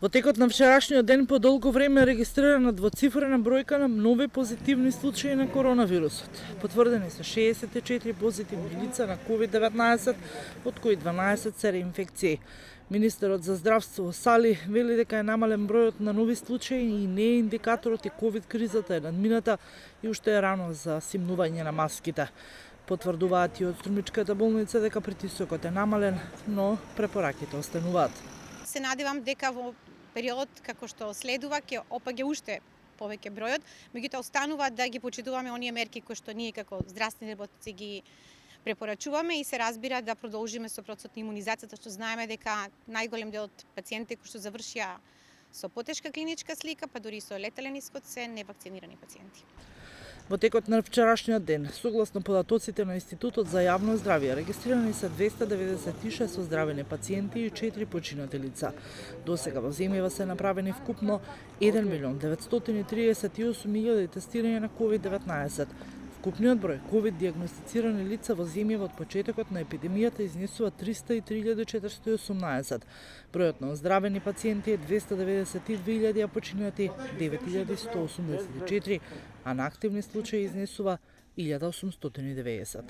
Во текот на вчерашниот ден по долго време е регистрирана двоцифрена бројка на нови позитивни случаи на коронавирусот. Потврдени се 64 позитивни лица на COVID-19, од кои 12 се реинфекции. Министерот за здравство Сали вели дека е намален бројот на нови случаи и не е индикаторот и ковид кризата е надмината и уште е рано за симнување на маските. Потврдуваат и од Струмичката болница дека притисокот е намален, но препораките остануваат. Се надевам дека во период како што следува ќе опаѓа уште повеќе бројот, меѓутоа останува да ги почитуваме оние мерки кои што ние како здравствени работници ги препорачуваме и се разбира да продолжиме со процесот на имунизацијата, што знаеме дека најголем дел од пациентите кои што завршија со потешка клиничка слика, па дури со летален исход се невакцинирани пациенти. Во текот на вчерашниот ден, согласно податоците на Институтот за јавно здравје, регистрирани се 296 оздравени пациенти и 4 починати лица. Досега во земјава се направени вкупно 1.938.000 тестирања на COVID-19. Вкупниот број ковид диагностицирани лица во земјава од почетокот на епидемијата изнесува 303.418. Бројот на оздравени пациенти е 292.000, а починати 9.184, а на активни случаи изнесува 1.890.